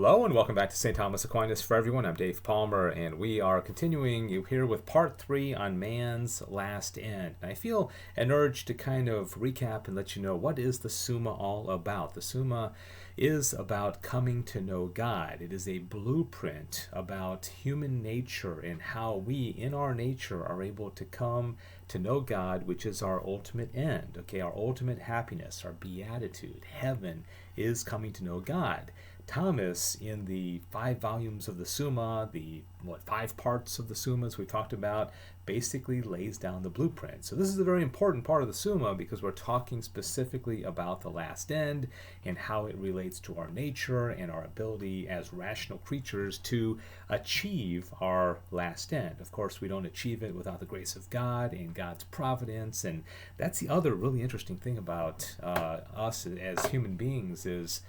Hello and welcome back to St. Thomas Aquinas for Everyone. I'm Dave Palmer, and we are continuing here with part 3 on man's last end. And I feel an urge to kind of recap and let you know what is the Summa all about. The Summa is about coming to know God. It is a blueprint about human nature and how we, in our nature, are able to come to know God, which is our ultimate end. Okay, our ultimate happiness, our beatitude, heaven is coming to know God. Thomas, in the 5 volumes of the Summa, the 5 parts of the Summas we talked about, basically lays down the blueprint. So this is a very important part of the Summa because we're talking specifically about the last end and how it relates to our nature and our ability as rational creatures to achieve our last end. Of course, we don't achieve it without the grace of God and God's providence, and that's the other really interesting thing about us as human beings is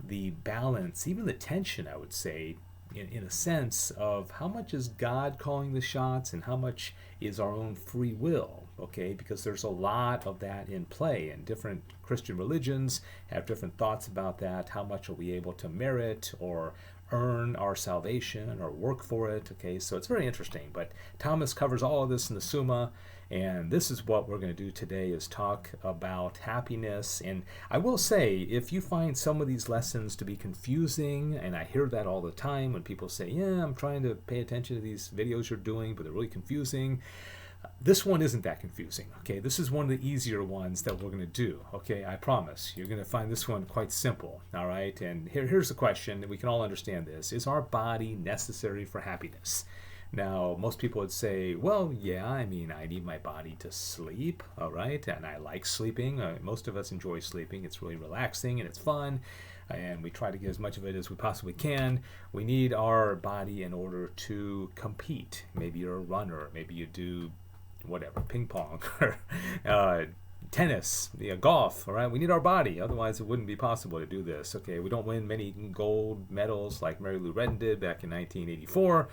the balance, even the tension, I would say, in a sense of how much is God calling the shots and how much is our own free will, okay? Because there's a lot of that in play, and different Christian religions have different thoughts about that. How much are we able to merit or earn our salvation or work for it, okay? So it's very interesting, but Thomas covers all of this in the Summa, and this is what we're going to do today is talk about happiness. And I will say, if you find some of these lessons to be confusing, and I hear that all the time when people say, yeah, I'm trying to pay attention to these videos you're doing, but they're really confusing. This one isn't that confusing, okay? This is one of the easier ones that we're going to do, okay? I promise. You're going to find this one quite simple, all right? And here's the question, and we can all understand this. Is our body necessary for happiness? Now, most people would say, well, yeah, I mean, I need my body to sleep, all right? And I like sleeping. Most of us enjoy sleeping. It's really relaxing and it's fun, and we try to get as much of it as we possibly can. We need our body in order to compete. Maybe you're a runner. Maybe you do whatever, ping pong or tennis, golf, all right? We need our body. Otherwise, it wouldn't be possible to do this, okay? We don't win many gold medals like Mary Lou Retton did back in 1984.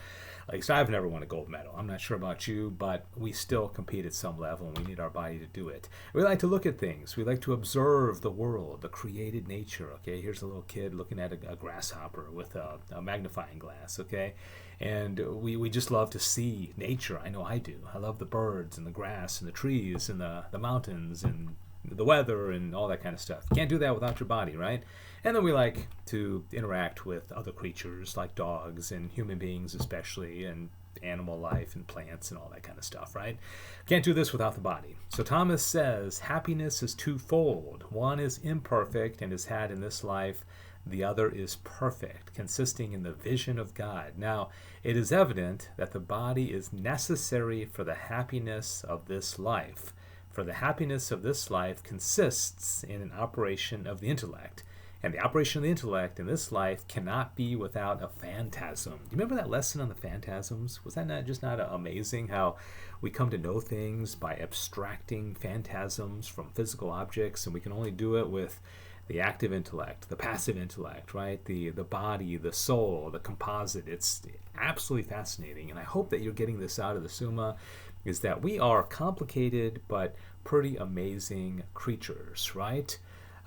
At least I've never won a gold medal. I'm not sure about you, but we still compete at some level, and we need our body to do it. We like to look at things. We like to observe the world, the created nature, okay? Here's a little kid looking at a grasshopper with a magnifying glass, okay? And we just love to see nature. I know I do. I love the birds and the grass and the trees and the mountains and the weather and all that kind of stuff. You can't do that without your body, right? And then we like to interact with other creatures like dogs and human beings especially, and animal life and plants and all that kind of stuff, right? Can't do this without the body. So Thomas says happiness is twofold. One is imperfect and is had in this life. The other is perfect, consisting in the vision of God. Now, it is evident that the body is necessary for the happiness of this life. For the happiness of this life consists in an operation of the intellect. And the operation of the intellect in this life cannot be without a phantasm. Do you remember that lesson on the phantasms? Was that not amazing how we come to know things by abstracting phantasms from physical objects, and we can only do it with the active intellect, the passive intellect, right? The body, the soul, the composite. It's absolutely fascinating. And I hope that you're getting this out of the Summa, is that we are complicated but pretty amazing creatures, right?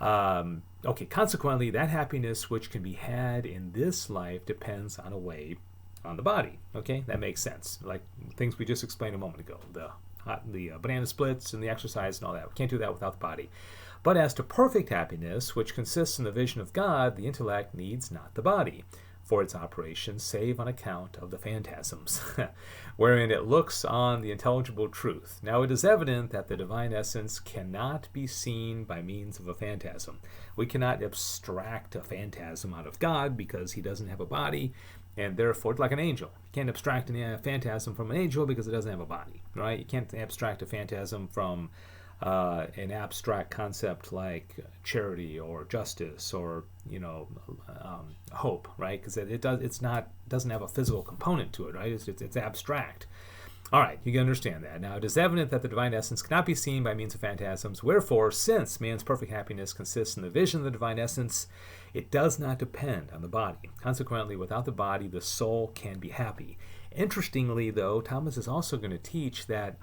Okay, consequently, that happiness which can be had in this life depends on a way on the body. Okay, that makes sense. Like things we just explained a moment ago, the banana splits and the exercise and all that. We can't do that without the body. But as to perfect happiness, which consists in the vision of God, the intellect needs not the body for its operation, save on account of the phantasms, wherein it looks on the intelligible truth. Now it is evident that the divine essence cannot be seen by means of a phantasm. We cannot abstract a phantasm out of God because he doesn't have a body, and therefore, like an angel. You can't abstract a phantasm from an angel because it doesn't have a body, right? You can't abstract a phantasm from an abstract concept like charity or justice or hope, right? Because it doesn't have a physical component to it, right? It's abstract. All right, you can understand that. Now, it is evident that the divine essence cannot be seen by means of phantasms. Wherefore, since man's perfect happiness consists in the vision of the divine essence, it does not depend on the body. Consequently, without the body, the soul can be happy. Interestingly, though, Thomas is also going to teach that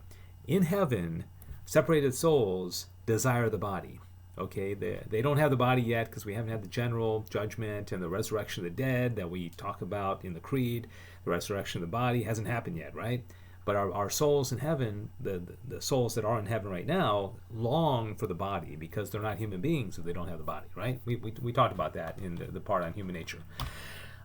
in heaven, separated souls desire the body. Okay, they don't have the body yet because we haven't had the general judgment and the resurrection of the dead that we talk about in the creed. The resurrection of the body hasn't happened yet, right? But our souls in heaven, the souls that are in heaven right now, long for the body because they're not human beings if they don't have the body, right? We talked about that in the part on human nature.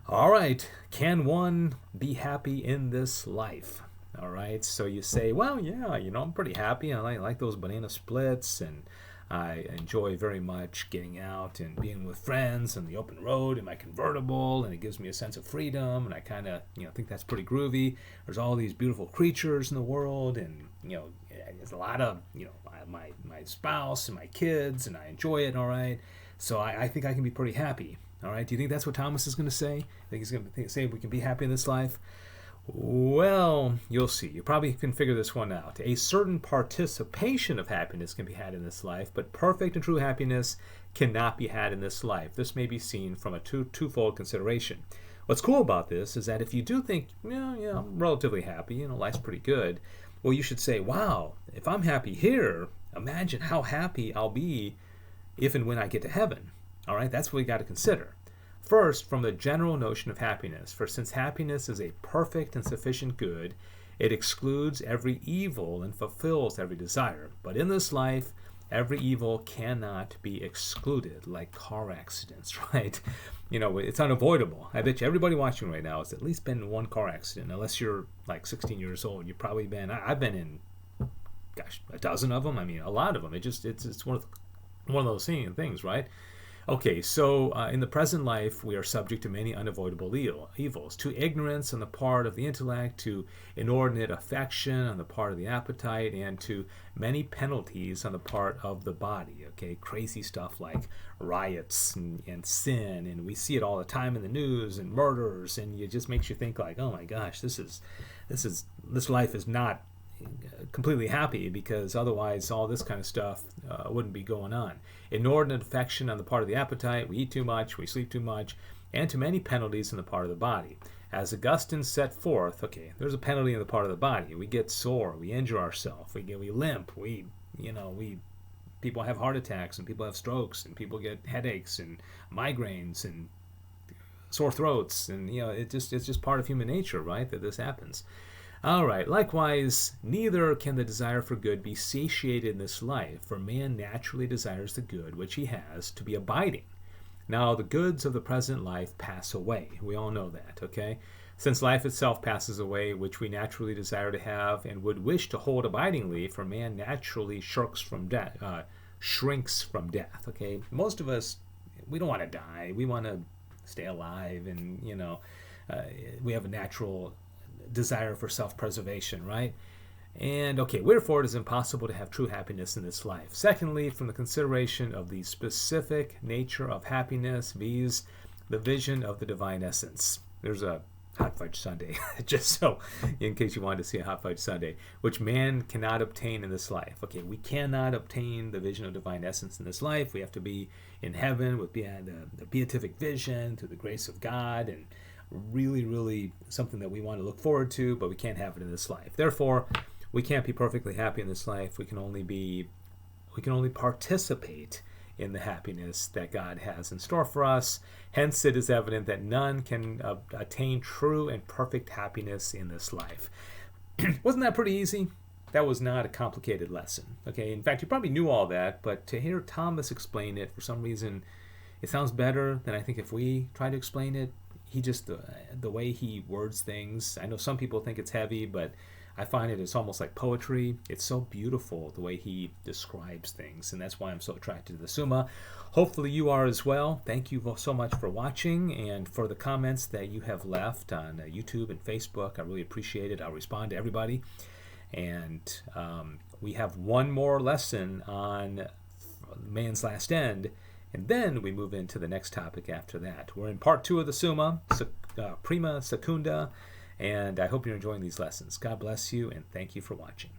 All right, can one be happy in this life? All right, so you say, well, yeah, I'm pretty happy. I like those banana splits, and I enjoy very much getting out and being with friends on the open road in my convertible, and it gives me a sense of freedom, and I kind of, think that's pretty groovy. There's all these beautiful creatures in the world, and, there's a lot of, my spouse and my kids, and I enjoy it, all right? So I think I can be pretty happy, all right? Do you think that's what Thomas is going to say? I think he's going to say we can be happy in this life? Well, you'll see. You probably can figure this one out. A certain participation of happiness can be had in this life, but perfect and true happiness cannot be had in this life. This may be seen from a twofold consideration. What's cool about this is that if you do think, yeah, I'm relatively happy, life's pretty good, well, you should say, wow, if I'm happy here, imagine how happy I'll be if and when I get to heaven. All right, that's what we got to consider. First, from the general notion of happiness, for since happiness is a perfect and sufficient good, it excludes every evil and fulfills every desire. But in this life, every evil cannot be excluded, like car accidents, right? It's unavoidable. I bet you everybody watching right now has at least been in one car accident. Unless you're like 16 years old, you've probably been. I've been in, a dozen of them. I mean, a lot of them. It's one of those things, right? Okay, so in the present life, we are subject to many unavoidable evils, to ignorance on the part of the intellect, to inordinate affection on the part of the appetite, and to many penalties on the part of the body. Okay, crazy stuff like riots and sin, and we see it all the time in the news, and murders, and it just makes you think like, oh my gosh, this life is not completely happy, because otherwise all this kind of stuff wouldn't be going on. Inordinate affection on the part of the appetite, we eat too much, we sleep too much, and to many penalties on the part of the body. As Augustine set forth, okay, there's a penalty on the part of the body. We get sore, we injure ourselves, we limp, people have heart attacks, and people have strokes, and people get headaches and migraines and sore throats, and it's just part of human nature, right, that this happens. All right, likewise, neither can the desire for good be satiated in this life, for man naturally desires the good which he has to be abiding. Now, the goods of the present life pass away. We all know that, okay? Since life itself passes away, which we naturally desire to have and would wish to hold abidingly, for man naturally shrinks from death, okay? Most of us, we don't want to die. We want to stay alive, and, we have a natural desire for self-preservation, right? And okay, wherefore it is impossible to have true happiness in this life. Secondly, from the consideration of the specific nature of happiness, viz. The vision of the divine essence. There's a hot fudge sundae, just so in case you wanted to see a hot fudge sundae, which man cannot obtain in this life. Okay, we cannot obtain the vision of divine essence in this life. We have to be in heaven with the beatific vision through the grace of God, and really, really something that we want to look forward to, but we can't have it in this life. Therefore, we can't be perfectly happy in this life. We can only participate in the happiness that God has in store for us. Hence, it is evident that none can attain true and perfect happiness in this life. Wasn't that pretty easy? That was not a complicated lesson. Okay, in fact, you probably knew all that, but to hear Thomas explain it, for some reason, it sounds better than I think if we try to explain it. He just, the way he words things, I know some people think it's heavy, but I find it's almost like poetry. It's so beautiful the way he describes things, and that's why I'm so attracted to the Summa. Hopefully you are as well. Thank you so much for watching and for the comments that you have left on YouTube and Facebook. I really appreciate it. I'll respond to everybody. And we have one more lesson on man's last end, and then we move into the next topic after that. We're in part 2 of the Summa, Prima Secunda, and I hope you're enjoying these lessons. God bless you, and thank you for watching.